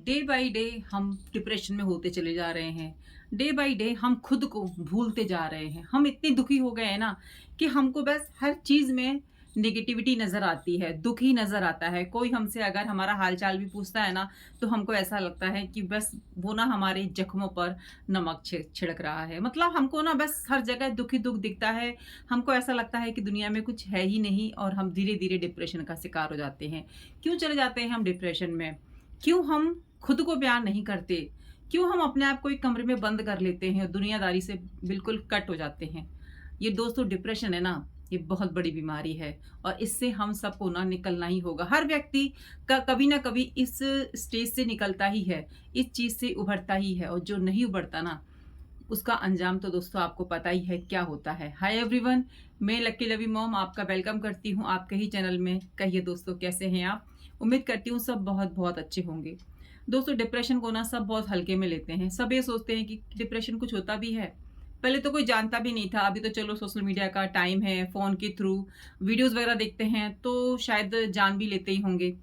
Day by day हम depression में होते चले जा रहे हैं। डे बाय डे हम खुद को भूलते जा रहे हैं। हम इतने दुखी हो गए हैं ना कि हमको बस हर चीज़ में नेगेटिविटी नज़र आती है, दुःख ही नज़र आता है। कोई हमसे अगर हमारा हाल-चाल भी पूछता है ना, तो हमको ऐसा लगता है कि बस वो ना हमारे ज़ख्मों पर नमक छिड़क रहा है। मतलब हमको ना बस हर जगह दुःख ही दुःख दिखता है। हमको ऐसा लगता है कि दुनिया में कुछ है ही नहीं और हम धीरे-धीरे डिप्रेशन का शिकार हो जाते हैं। क्यों चले जाते हैं हम डिप्रेशन में? क्यों हम खुद को प्यार नहीं करते? क्यों हम अपने आप को एक कमरे में बंद कर लेते हैं और दुनियादारी से बिल्कुल कट हो जाते हैं? ये दोस्तों डिप्रेशन है ना, ये बहुत बड़ी बीमारी है और इससे हम सबको ना निकलना ही होगा। हर व्यक्ति का कभी ना कभी इस स्टेज से निकलता ही है, इस चीज़ से उभरता ही है और जो नहीं उभरता ना, उसका अंजाम तो दोस्तों आपको पता ही है क्या होता है। हाय एवरीवन, मैं लकी लवी मॉम आपका वेलकम करती हूँ आपके ही चैनल में। कहिए दोस्तों कैसे हैं आप? उम्मीद करती हूँ सब बहुत-बहुत अच्छे होंगे। दोस्तों डिप्रेशन को ना सब बहुत हल्के में लेते हैं। सब ये सोचते हैं कि डिप्रेशन कुछ होता भी है। पहले तो कोई जानता भी नहीं था, अभी तो चलो सोशल मीडिया का टाइम है, फ़ोन के थ्रू वीडियोज़ वगैरह देखते हैं तो शायद जान भी लेते ही होंगे।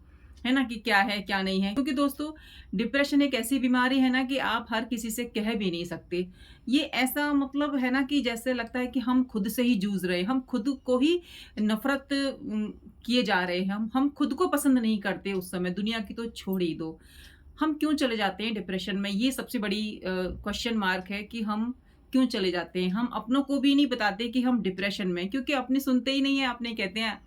है ना? कि क्या है, क्या नहीं है। क्योंकि दोस्तों डिप्रेशन एक ऐसी बीमारी है ना कि आप हर किसी से कह भी नहीं सकते। ये ऐसा मतलब है ना कि जैसे लगता है कि हम खुद से ही जूझ रहे हैं, हम खुद को ही नफ़रत किए जा रहे हैं। हम खुद को पसंद नहीं करते उस समय, दुनिया की तो छोड़ ही दो। हम क्यों चले जाते हैं डिप्रेशन में? ये सबसे बड़ी क्वेश्चन मार्क है कि हम क्यों चले जाते हैं? हम अपनों को भी नहीं बताते कि हम डिप्रेशन में हैं क्योंकि अपने सुनते ही नहीं है। अपने कहते हैं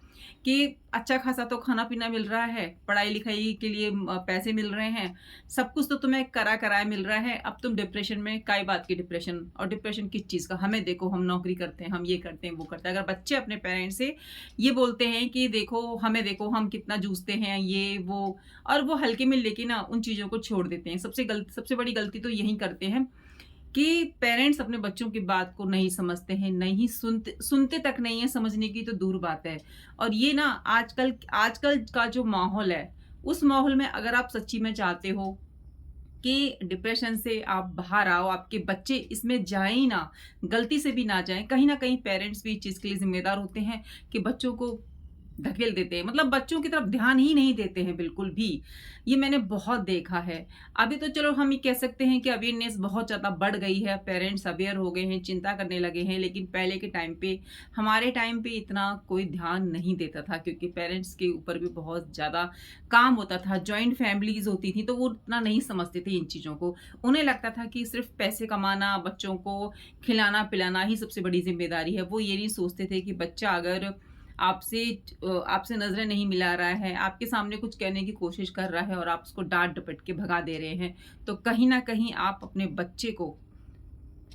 कि अच्छा खासा तो खाना-पीना मिल रहा है, पढ़ाई-लिखाई के लिए पैसे मिल रहे हैं, सब कुछ तो तुम्हें करा-कराए मिल रहा है, अब तुम डिप्रेशन में काय बात की डिप्रेशन? और डिप्रेशन किस चीज़ का? हमें देखो हम नौकरी करते हैं, हम ये करते हैं, वो करते हैं। अगर बच्चे अपने पेरेंट्स से ये बोलते हैं कि देखो हमें देखो हम कितना जूझते हैं, ये वो और वो हल्के में लेके ना उन चीज़ों को छोड़ देते हैं। सबसे बड़ी गलती तो यही करते हैं कि पेरेंट्स अपने बच्चों की बात को नहीं समझते हैं, नहीं सुनते सुनते तक नहीं है, समझने की तो दूर बात है। और ये ना आजकल आजकल का जो माहौल है, उस माहौल में अगर आप सच्ची में चाहते हो कि डिप्रेशन से आप बाहर आओ, आपके बच्चे इसमें जाएँ ही ना, गलती से भी ना जाएँ। कहीं न कहीं पेरेंट्स भी इस चीज़ के लिए ज़िम्मेदार होते हैं कि बच्चों को धकेल देते हैं। मतलब बच्चों की तरफ ध्यान ही नहीं देते हैं बिल्कुल भी। ये मैंने बहुत देखा है। अभी तो चलो हम ये कह सकते हैं कि अवेयरनेस बहुत ज़्यादा बढ़ गई है, पेरेंट्स अवेयर हो गए हैं, चिंता करने लगे हैं, लेकिन पहले के टाइम पे, हमारे टाइम पे इतना कोई ध्यान नहीं देता था क्योंकि पेरेंट्स के ऊपर भी बहुत ज़्यादा काम होता था। जॉइंट फैमिलीज़ होती थी, तो वो उतना नहीं समझते थे इन चीज़ों को। उन्हें लगता था कि सिर्फ़ पैसे कमाना, बच्चों को खिलाना-पिलाना ही सबसे बड़ी ज़िम्मेदारी है। वो ये नहीं सोचते थे कि बच्चा अगर आपसे नज़रें नहीं मिला रहा है, आपके सामने कुछ कहने की कोशिश कर रहा है और आप उसको डाँट-डपट के भगा दे रहे हैं, तो कहीं न कहीं आप अपने बच्चे को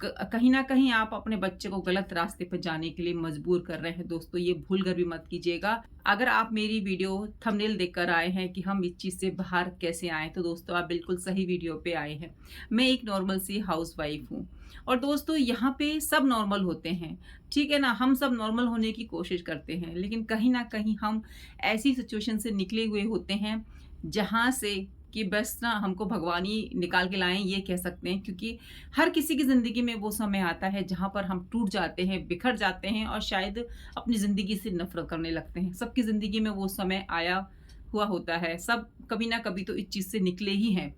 कहीं न कहीं आप अपने बच्चे को गलत रास्ते पे जाने के लिए मजबूर कर रहे हैं दोस्तों, ये भूल कर भी मत कीजिएगा। अगर आप मेरी वीडियो थंबनेल देखकर आए हैं कि हम इस चीज़ से बाहर कैसे आएँ, तो दोस्तों आप बिल्कुल सही वीडियो पे आए हैं। मैं एक नॉर्मल सी हाउसवाइफ़ हूँ और दोस्तों यहाँ पे सब नॉर्मल होते हैं, ठीक है ना? हम सब नॉर्मल होने की कोशिश करते हैं, लेकिन कहीं न कहीं हम ऐसी सिचुएशन से निकले हुए होते हैं, जहाँ से कि बस ना हमको भगवान ही निकाल के लाएँ ये कह सकते हैं क्योंकि हर किसी की ज़िंदगी में वो समय आता है जहाँ पर हम टूट जाते हैं, बिखर जाते हैं और शायद अपनी ज़िंदगी से नफ़रत करने लगते हैं। सबकी ज़िंदगी में वो समय आया हुआ होता है। सब कभी ना कभी तो इस चीज़ से निकले ही हैं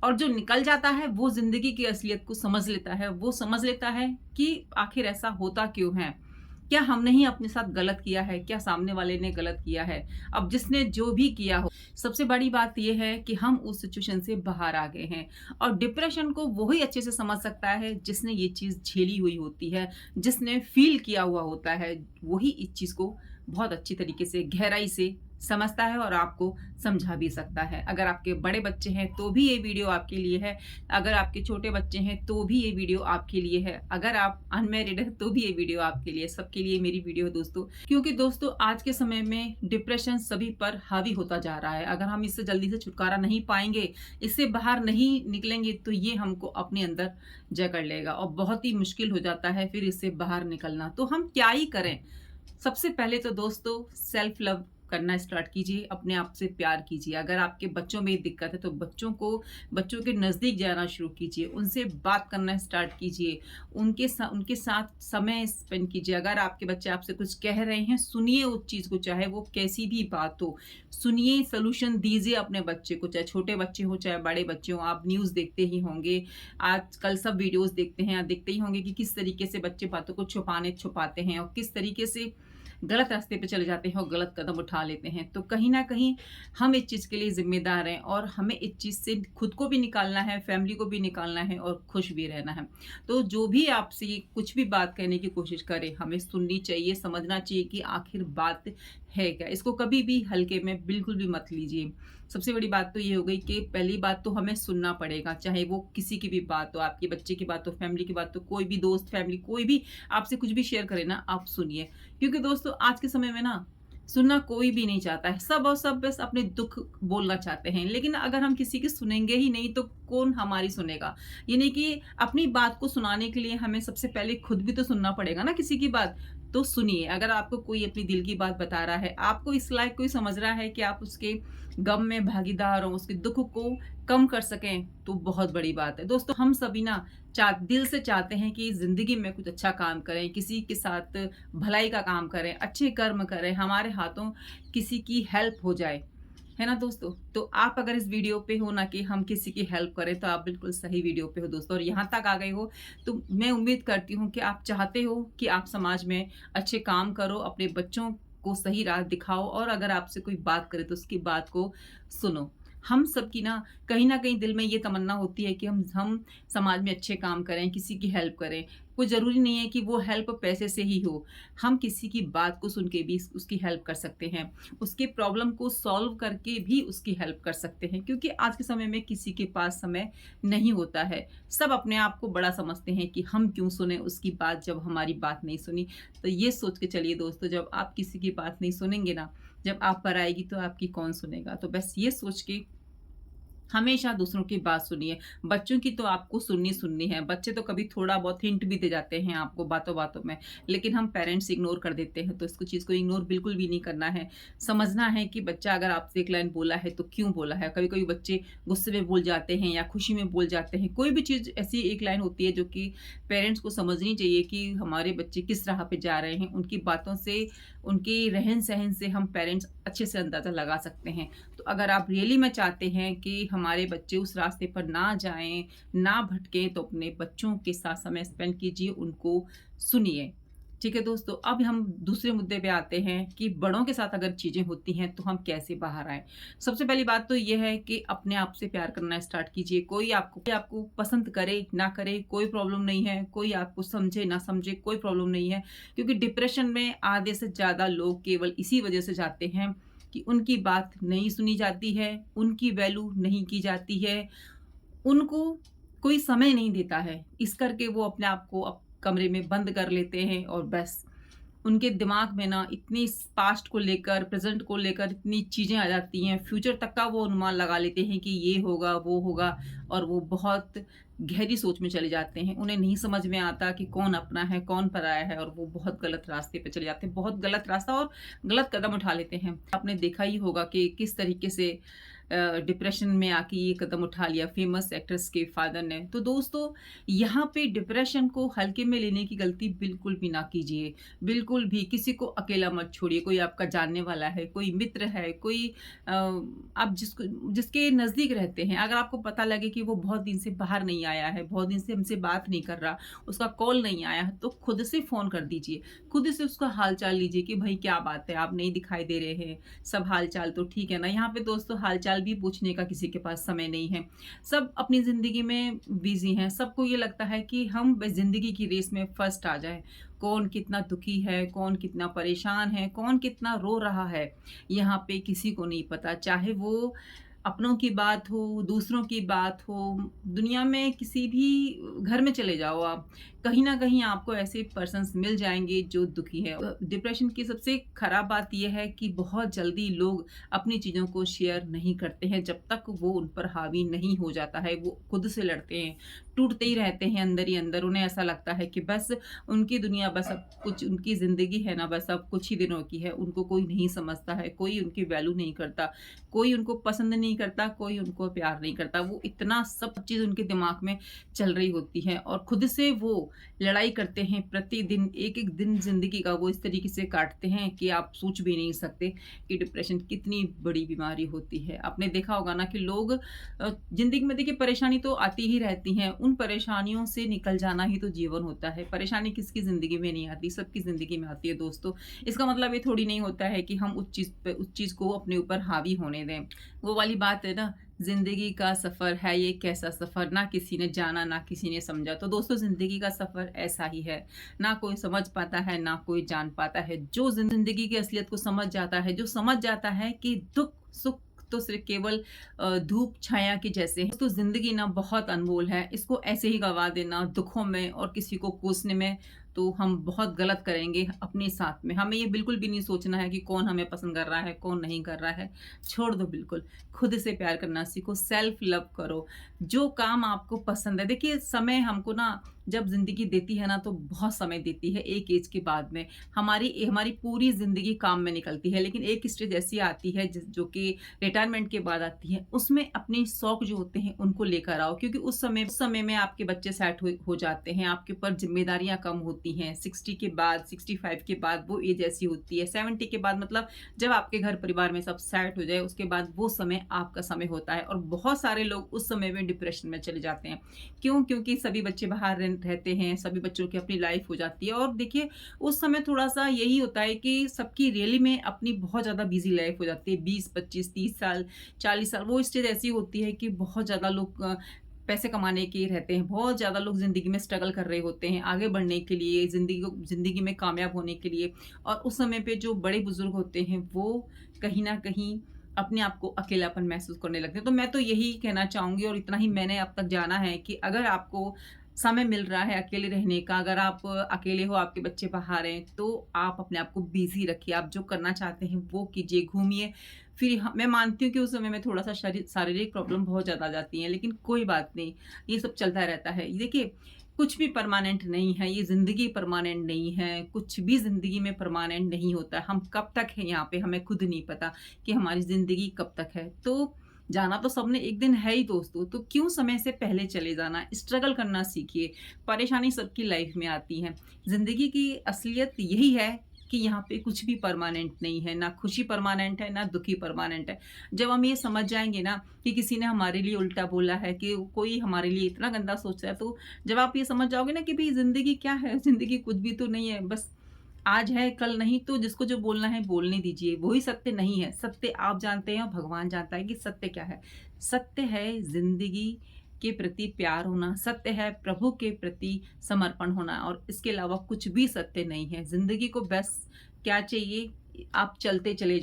और जो निकल जाता है वो ज़िंदगी की असलियत को समझ लेता है। वो समझ लेता है कि आखिर ऐसा होता क्यों है? क्या हमने ही अपने साथ गलत किया है? क्या सामने वाले ने गलत किया है? अब जिसने जो भी किया हो, सबसे बड़ी बात ये है कि हम उस सिचुएशन से बाहर आ गए हैं और डिप्रेशन को वो ही अच्छे से समझ सकता है जिसने ये चीज़ झेली हुई होती है, जिसने फ़ील किया हुआ होता है, वही इस चीज़ को बहुत अच्छी तरीके से, गहराई से समझता है और आपको समझा भी सकता है। अगर आपके बड़े बच्चे हैं तो भी ये वीडियो आपके लिए है, अगर आपके छोटे बच्चे हैं तो भी ये वीडियो आपके लिए है, अगर आप अनमैरिड हैं तो भी ये वीडियो आपके लिए, सबके लिए मेरी वीडियो है दोस्तों। क्योंकि दोस्तों आज के समय में डिप्रेशन सभी पर हावी होता जा रहा है। अगर हम इससे जल्दी से छुटकारा नहीं पाएँगे, इससे बाहर नहीं निकलेंगे तो ये हमको अपने अंदर जकड़ लेगा और बहुत ही मुश्किल हो जाता है फिर इससे बाहर निकलना। तो हम क्या ही करें? सबसे पहले तो दोस्तों सेल्फ लव करना स्टार्ट कीजिए, अपने आप से प्यार कीजिए। अगर आपके बच्चों में दिक्कत है तो बच्चों के नज़दीक जाना शुरू कीजिए, उनसे बात करना स्टार्ट कीजिए, उनके साथ समय स्पेंड कीजिए। अगर आपके बच्चे आपसे कुछ कह रहे हैं, सुनिए उस चीज़ को, चाहे वो कैसी भी बात हो। सुनिए, सॉल्यूशन दीजिए अपने बच्चे को, चाहे छोटे बच्चे हों, चाहे बड़े बच्चे हों। आप न्यूज़ देखते ही होंगे, आजकल सब वीडियोज़ देखते हैं, आप देखते ही होंगे कि किस तरीके से बच्चे बातों को छुपाते हैं और किस तरीके से गलत रास्ते पे चले जाते हैं और गलत कदम उठा लेते हैं। तो कहीं न कहीं हम इस चीज़ के लिए ज़िम्मेदार हैं और हमें इस चीज़ से खुद को भी निकालना है, फैमिली को भी निकालना है और खुश भी रहना है। तो जो भी आपसे कुछ भी बात कहने की कोशिश करे, हमें सुननी चाहिए, समझना चाहिए कि आखिर बात है क्या। इसको कभी भी हल्के में बिल्कुल भी मत लीजिए। सबसे बड़ी बात तो ये हो गई कि पहली बात तो हमें सुनना पड़ेगा, चाहे वो किसी की भी बात हो, आपके बच्चे की बात हो, फैमिली की बात हो, कोई भी दोस्त, फैमिली कोई भी आपसे कुछ भी शेयर करे ना, आप सुनिए। क्योंकि दोस्तों आज के समय में ना सुनना कोई भी नहीं चाहता है। सब और सब बस अपने दुख बोलना चाहते हैं। लेकिन अगर हम किसी की सुनेंगे ही नहीं तो कौन हमारी सुनेगा? यानी कि अपनी बात को सुनाने के लिए हमें सबसे पहले खुद भी तो सुनना पड़ेगा ना किसी की बात। तो सुनिए, अगर आपको कोई अपनी दिल की बात बता रहा है, आपको इस लायक कोई समझ रहा है कि आप उसके गम में भागीदार हों, उसके दुःख को कम कर सकें, तो बहुत बड़ी बात है। दोस्तों हम सभी ना दिल से चाहते हैं कि ज़िंदगी में कुछ अच्छा काम करें, किसी के साथ भलाई का काम करें, अच्छे कर्म करें, हमारे हाथों किसी की हेल्प हो जाए। है ना दोस्तों? तो आप अगर इस वीडियो पे हो ना कि हम किसी की हेल्प करें, तो आप बिल्कुल सही वीडियो पे हो दोस्तों। और यहाँ तक आ गए हो, तो मैं उम्मीद करती हूँ कि आप चाहते हो कि आप समाज में अच्छे काम करो, अपने बच्चों को सही राह दिखाओ और अगर आपसे कोई बात करे तो उसकी बात को सुनो। हम सबकी ना कहीं न कहीं दिल में ये तमन्ना होती है कि हम समाज में अच्छे काम करें, किसी की हेल्प करें। कोई ज़रूरी नहीं है कि वो हेल्प पैसे से ही हो। हम किसी की बात को सुन के भी उसकी हेल्प कर सकते हैं। उसके प्रॉब्लम को सॉल्व करके भी उसकी हेल्प कर सकते हैं, क्योंकि आज के समय में किसी के पास समय नहीं होता है। सब अपने आप को बड़ा समझते हैं कि हम क्यों सुने उसकी बात जब हमारी बात नहीं सुनी। तो ये सोच के चलिए दोस्तों, जब आप किसी की बात नहीं सुनेंगे ना, जब आप पर आएगी तो आपकी कौन सुनेगा? तो बस ये सोच के हमेशा दूसरों की बात सुनिए। बच्चों की तो आपको सुननी है। बच्चे तो कभी थोड़ा बहुत हिंट भी दे जाते हैं आपको बातों-बातों में, लेकिन हम पेरेंट्स इग्नोर कर देते हैं, तो इसको चीज़ को इग्नोर बिल्कुल भी नहीं करना है। समझना है कि बच्चा अगर आपसे एक लाइन बोला है, तो क्यों बोला है। कभी-कभी बच्चे गुस्से में बोल जाते हैं या खुशी में बोल जाते हैं। कोई भी चीज़ ऐसी एक लाइन होती है जो कि पेरेंट्स को समझनी चाहिए कि हमारे बच्चे किस राह पे जा रहे हैं। उनकी बातों से, उनके रहन-सहन से हम पेरेंट्स अच्छे से अंदाज़ा लगा सकते हैं। तो अगर आप रियली में चाहते हैं कि हमारे बच्चे उस रास्ते पर ना जाएँ, ना भटकें, तो अपने बच्चों के साथ समय स्पेंड कीजिए, उनको सुनिए। ठीक है दोस्तों, अब हम दूसरे मुद्दे पे आते हैं कि बड़ों के साथ अगर चीज़ें होती हैं तो हम कैसे बाहर आएँ। सबसे पहली बात तो ये है कि अपने आप से प्यार करना स्टार्ट कीजिए। कोई आपको पसंद करे, ना करे, कोई प्रॉब्लम नहीं है। कोई आपको समझे, ना समझे, कोई प्रॉब्लम नहीं है। क्योंकि डिप्रेशन में आधे से ज़्यादा लोग केवल इसी वजह से जाते हैं कि उनकी बात नहीं सुनी जाती है, उनकी वैल्यू नहीं की जाती है, उनको कोई समय नहीं देता है। इस करके वो अपने आप को कमरे में बंद कर लेते हैं और बस उनके दिमाग में ना इतनी पास्ट को लेकर, प्रेज़ेंट को लेकर इतनी चीज़ें आ जाती हैं, फ्यूचर तक का वो अनुमान लगा लेते हैं कि ये होगा, वो होगा और वो बहुत गहरी सोच में चले जाते हैं। उन्हें नहीं समझ में आता कि कौन अपना है, कौन पराया है और वो बहुत गलत रास्ते पे चले जाते हैं। बहुत गलत रास्ता और गलत कदम उठा लेते हैं। आपने देखा ही होगा कि किस तरीके से डिप्रेशन में आके ये कदम उठा लिया फ़ेमस एक्ट्रेस के फ़ादर ने। तो दोस्तों यहाँ पे डिप्रेशन को हल्के में लेने की गलती बिल्कुल भी ना कीजिए। बिल्कुल भी किसी को अकेला मत छोड़िए। कोई आपका जानने वाला है, कोई मित्र है, कोई आप जिसके नज़दीक रहते हैं, अगर आपको पता लगे कि वो बहुत दिन से बाहर नहीं आया है, बहुत दिन से हमसे बात नहीं कर रहा, उसका कॉल नहीं आया है, तो खुद से फ़ोन कर दीजिए। खुद से उसका हाल-चाल लीजिए कि भई क्या बात है, आप नहीं दिखाई दे रहे हैं, सब हाल-चाल तो ठीक है ना? यहाँ पे दोस्तों हाल-चाल भी पूछने का किसी के पास समय नहीं है। सब अपनी ज़िंदगी में बिज़ी हैं। सबको ये लगता है कि हम बस ज़िंदगी की रेस में फर्स्ट आ जाएँ। कौन कितना दुखी है, कौन कितना परेशान है, कौन कितना रो रहा है, यहाँ पे किसी को नहीं पता। चाहे वो अपनों की बात हो, दूसरों की बात हो, दुनिया में किसी भी घर में चले जाओ आप, कहीं न कहीं आपको ऐसे पर्सन्स मिल जाएँगे जो दुखी है। डिप्रेशन की सबसे खराब बात ये है कि बहुत जल्दी लोग अपनी चीज़ों को शेयर नहीं करते हैं, जब तक वो उन पर हावी नहीं हो जाता है। वो खुद से लड़ते हैं, टूटते ही रहते हैं अंदर ही अंदर। उन्हें ऐसा लगता है कि बस उनकी दुनिया, बस अब कुछ उनकी ज़िंदगी है ना, बस अब कुछ ही दिनों की है। उनको कोई नहीं समझता है, कोई उनकी वैल्यू नहीं करता, कोई उनको पसंद नहीं करता, कोई उनको प्यार नहीं करता। वो इतना सब चीज़ उनके दिमाग में चल रही होती है और खुद से वो लड़ाई करते हैं प्रतिदिन। एक-एक दिन ज़िंदगी का वो इस तरीके से काटते हैं कि आप सोच भी नहीं सकते कि डिप्रेशन कितनी बड़ी बीमारी होती है। आपने देखा होगा ना कि लोग ज़िंदगी में देखिए परेशानी तो आती ही रहती हैं, उन परेशानियों से निकल जाना ही तो जीवन होता है। परेशानी किसकी ज़िंदगी में नहीं आती, सबकी ज़िंदगी में आती है दोस्तों। इसका मतलब ये थोड़ी नहीं होता है कि हम उस चीज़ को अपने ऊपर हावी होने दें। वो वाली बात है ना, ज़िंदगी का सफ़र है ये कैसा सफ़र, ना किसी ने जाना ना किसी ने समझा। तो दोस्तों ज़िंदगी का सफ़र ऐसा ही है, ना कोई समझ पाता है ना कोई जान पाता है। जो ज़िंदगी की असलियत को समझ जाता है, जो समझ जाता है कि दुःख सुख तो सिर्फ़ केवल धूप छाया के जैसे हैं। तो ज़िंदगी ना बहुत अनमोल है, इसको ऐसे ही गँवा देना दुखों में और किसी को कोसने में, तो हम बहुत गलत करेंगे अपने साथ में। हमें ये बिल्कुल भी नहीं सोचना है कि कौन हमें पसंद कर रहा है, कौन नहीं कर रहा है। छोड़ दो बिल्कुल, खुद से प्यार करना सीखो, सेल्फ लव करो, जो काम आपको पसंद है। देखिए समय हमको ना जब ज़िंदगी देती है ना तो बहुत समय देती है एक ऐज के बाद में। हमारी हमारी पूरी ज़िंदगी काम में निकलती है, लेकिन एक स्टेज ऐसी आती है जो कि रिटायरमेंट के बाद आती है। उसमें अपने शौक जो होते हैं उनको लेकर आओ, क्योंकि उस समय में आपके बच्चे सेट हो जाते हैं, आपके ऊपर ज़िम्मेदारियाँ कम होती हैं। 60 के बाद, 65 के बाद वो एज ऐसी होती है। 70 के बाद मतलब जब आपके घर परिवार में सब सेट हो जाए, उसके बाद वो समय आपका समय होता है और बहुत सारे लोग उस समय में डिप्रेशन में चले जाते हैं। क्यों? क्योंकि सभी बच्चे बाहर रहते हैं, सभी बच्चों की अपनी लाइफ हो जाती है और देखिए उस समय थोड़ा-सा यही होता है कि सबकी रियली में अपनी बहुत ज़्यादा बिज़ी लाइफ हो जाती है। 20, 25, 30 साल, 40 साल, वो स्टेज ऐसी होती है कि बहुत ज़्यादा लोग पैसे कमाने के रहते हैं। बहुत ज़्यादा लोग ज़िंदगी में स्ट्रगल कर रहे होते हैं, आगे बढ़ने के लिए, ज़िंदगी में कामयाब होने के लिए। और उस समय पे जो बड़े-बुज़ुर्ग होते हैं, वो कहीं न कहीं अपने आप को अकेलापन महसूस करने लगते हैं। तो मैं तो यही कहना चाहूँगी और इतना ही मैंने अब तक जाना है कि अगर आपको समय मिल रहा है अकेले रहने का, अगर आप अकेले हो, आपके बच्चे बाहर हैं, तो आप अपने आप को बिज़ी रखिए। आप जो करना चाहते हैं वो कीजिए, घूमिए। फिर मैं मानती हूँ कि उस समय में थोड़ा-सा शारीरिक प्रॉब्लम बहुत ज़्यादा आ जाती हैं, लेकिन कोई बात नहीं, ये सब चलता रहता है। देखिए, कुछ भी परमानेंट नहीं है, ये ज़िंदगी परमानेंट नहीं है, कुछ भी ज़िंदगी में परमानेंट नहीं होता है। हम कब तक हैं यहाँ पे, हमें खुद नहीं पता कि हमारी ज़िंदगी कब तक है। तो जाना तो सबने एक दिन है ही दोस्तों, तो क्यों समय से पहले चले जाना? स्ट्रगल करना सीखिए, परेशानी सबकी लाइफ में आती है। ज़िंदगी की असलियत यही है कि यहाँ पे कुछ भी परमानेंट नहीं है, ना खुशी परमानेंट है, ना दुखी परमानेंट है। जब हम ये समझ जाएँगे ना कि किसी ने हमारे लिए उल्टा बोला है, कि कोई हमारे लिए इतना गंदा सोच रहा है, तो जब आप ये समझ जाओगे ना कि भई ज़िंदगी क्या है? ज़िंदगी कुछ भी तो नहीं है, बस आज है कल नहीं, तो जिसको जो बोलना है बोलने दीजिए, वही सत्य नहीं है। सत्य आप जानते हैं और भगवान जानता है कि सत्य क्या है। सत्य है ज़िंदगी के प्रति प्यार होना, सत्य है प्रभु के प्रति समर्पण होना और इसके अलावा कुछ भी सत्य नहीं है। ज़िंदगी को बस क्या चाहिए, आप चलते चले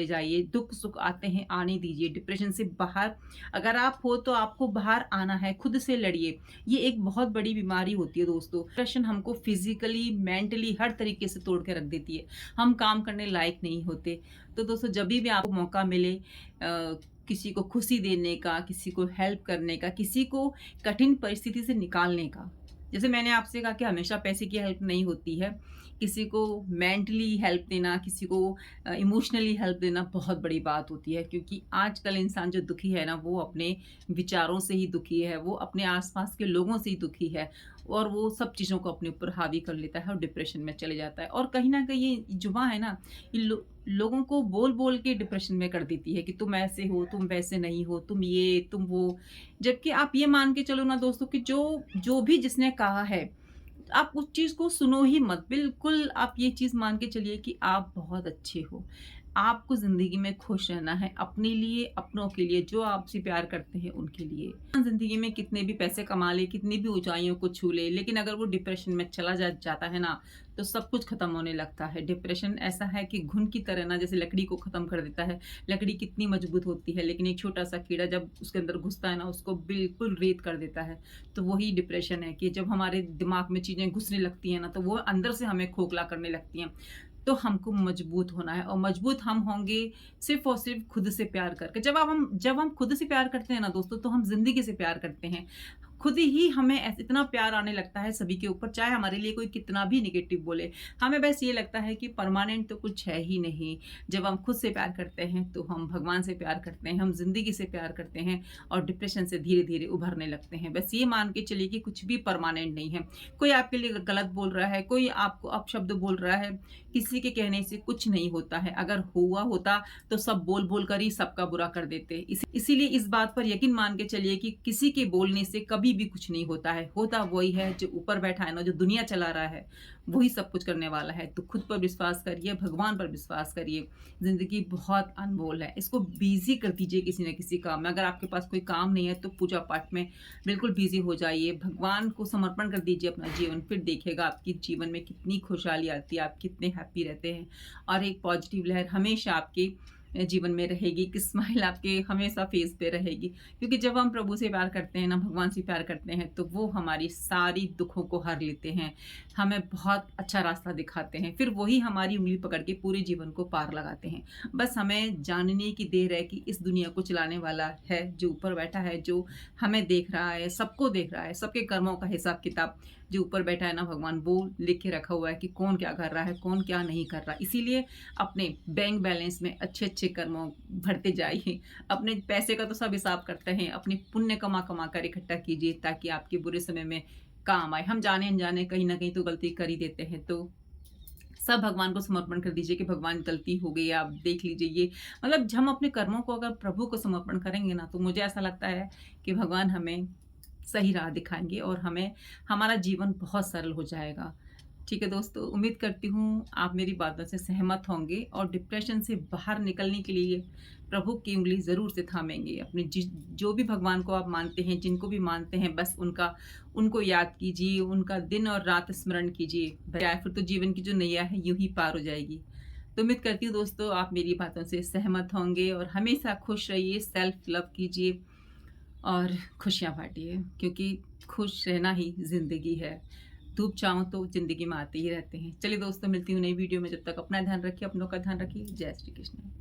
जाइए, दुःख सुख आते हैं आने दीजिए, डिप्रेशन से बाहर अगर आप हो तो आपको बाहर आना है, खुद से लड़िए। ये एक बहुत बड़ी बीमारी होती है दोस्तों। डिप्रेशन हमको फिज़िकली, मेंटली हर तरीके से तोड़ के रख देती है। हम काम करने लायक नहीं होते। तो दोस्तों जभी भी आपको मौका मिले किसी को खुशी देने का, किसी को हेल्प करने का, किसी को कठिन परिस्थिति से निकालने का। जैसे मैंने आपसे कहा कि हमेशा पैसे की हेल्प नहीं होती है। किसी को मेंटली हेल्प देना, किसी को इमोशनली हेल्प देना बहुत बड़ी बात होती है, क्योंकि आजकल इंसान जो दुखी है ना, वो अपने विचारों से ही दुखी है, वो अपने आस-पास के लोगों से ही दुखी है और वो सब चीज़ों को अपने ऊपर हावी कर लेता है और डिप्रेशन में चले जाता है। और कहीं न कहीं ये जुबान है ना, ये लोगों को बोल-बोल के डिप्रेशन में कर देती है कि तुम ऐसे हो, तुम वैसे नहीं हो, तुम ये, तुम वो। जबकि आप ये मान के चलो ना दोस्तों कि जो जो भी जिसने कहा है, आप उस चीज़ को सुनो ही मत। बिल्कुल आप ये चीज़ मान के चलिए कि आप बहुत अच्छे हो। आपको ज़िंदगी में खुश रहना है, अपने लिए, अपनों के लिए, जो आपसे प्यार करते हैं उनके लिए। ज़िंदगी में कितने भी पैसे कमा ले, कितनी भी ऊँचाइयों को छू ले, लेकिन अगर वो डिप्रेशन में चला जाता है ना, तो सब कुछ खत्म होने लगता है। डिप्रेशन ऐसा है कि घुन की तरह ना, जैसे लकड़ी को खत्म कर देता है। लकड़ी कितनी मजबूत होती है, लेकिन एक छोटा-सा कीड़ा जब उसके अंदर घुसता है ना, उसको बिल्कुल रेत कर देता है। तो वही डिप्रेशन है कि जब हमारे दिमाग में चीज़ें घुसने लगती हैं ना, तो वो अंदर से हमें खोखला करने लगती हैं। तो हमको मजबूत होना है, और मजबूत हम होंगे सिर्फ़ और सिर्फ़ खुद से प्यार करके। जब हम खुद से प्यार करते हैं ना दोस्तों, तो हम ज़िंदगी से प्यार करते हैं। खुद ही हमें इतना प्यार आने लगता है सभी के ऊपर, चाहे हमारे लिए कोई कितना भी नेगेटिव बोले। हमें बस ये लगता है कि परमानेंट तो कुछ है ही नहीं। जब हम खुद से प्यार करते हैं, तो हम भगवान से प्यार करते हैं, हम ज़िंदगी से प्यार करते हैं, और डिप्रेशन से धीरे-धीरे उभरने लगते हैं। बस ये मान के चलिए कि कुछ भी परमानेंट नहीं है। कोई आपके लिए गलत बोल रहा है, कोई आपको अपशब्द बोल रहा है, किसी के कहने से कुछ नहीं होता है। अगर हुआ होता, तो सब बोल-बोल कर ही सबका बुरा कर देते। इसीलिए इस बात पर यकीन मान के चलिए कि किसी के बोलने से कभी भी कुछ नहीं होता है। होता वही है जो ऊपर बैठा है ना, जो दुनिया चला रहा है, वही सब कुछ करने वाला है। तो खुद पर विश्वास करिए, भगवान पर विश्वास करिए। ज़िंदगी बहुत अनमोल है। इसको बिज़ी कर दीजिए किसी न किसी काम में। अगर आपके पास कोई काम नहीं है, तो पूजा-पाठ में बिल्कुल बिज़ी हो जाइए। भगवान को समर्पण कर दीजिए अपना जीवन, फिर देखिएगा आपके जीवन में कितनी खुशहाली आती है, आप कितने हैप्पी रहते हैं, और एक पॉजिटिव लहर हमेशा आपके जीवन में रहेगी, कि स्माइल आपके हमेशा फेस पे रहेगी। क्योंकि जब हम प्रभु से प्यार करते हैं ना, भगवान से प्यार करते हैं, तो वो हमारी सारी दुखों को हर लेते हैं, हमें बहुत अच्छा रास्ता दिखाते हैं, फिर वही हमारी उँगली पकड़ के पूरे जीवन को पार लगाते हैं। बस हमें जानने की देर है कि इस दुनिया को चलाने वाला है जो ऊपर बैठा है, जो हमें देख रहा है, सबको देख रहा है, सबके कर्मों का हिसाब-किताब जो ऊपर बैठा है ना भगवान, वो लिख के रखा हुआ है कि कौन क्या कर रहा है, कौन क्या नहीं कर रहा। इसीलिए अपने बैंक बैलेंस में अच्छे-अच्छे कर्मों भरते जाइए। अपने पैसे का तो सब हिसाब करते हैं, अपने पुण्य कमा-कमा कर इकट्ठा कीजिए, ताकि आपके बुरे समय में काम आए। हम जाने-अनजाने कहीं न कहीं तो गलती कर ही देते हैं, तो सब भगवान को समर्पण कर दीजिए कि भगवान गलती हो गई है, आप देख लीजिए ये। मतलब हम अपने कर्मों को अगर प्रभु को समर्पण करेंगे ना, तो मुझे ऐसा लगता है कि भगवान हमें सही राह दिखाएँगे, और हमें हमारा जीवन बहुत सरल हो जाएगा। ठीक है दोस्तों, उम्मीद करती हूँ आप मेरी बातों से सहमत होंगे, और डिप्रेशन से बाहर निकलने के लिए प्रभु की उँगली ज़रूर से थामेंगे। अपने जो भी भगवान को आप मानते हैं, जिनको भी मानते हैं, बस उनको याद कीजिए, उनका दिन और रात स्मरण कीजिए। फिर तो जीवन की जो नैया है, यूँ ही पार हो जाएगी। तो उम्मीद करती हूँ दोस्तों आप मेरी बातों से सहमत होंगे, और हमेशा खुश रहिए, सेल्फ लव कीजिए, और खुशियाँ बाँटिए, क्योंकि खुश रहना ही ज़िंदगी है। धूप छाँव तो ज़िंदगी में आते ही रहते हैं। चलिए दोस्तों, मिलती हूँ नई वीडियो में, जब तक अपना ध्यान रखिए, अपनों का ध्यान रखिए। जय श्री कृष्ण।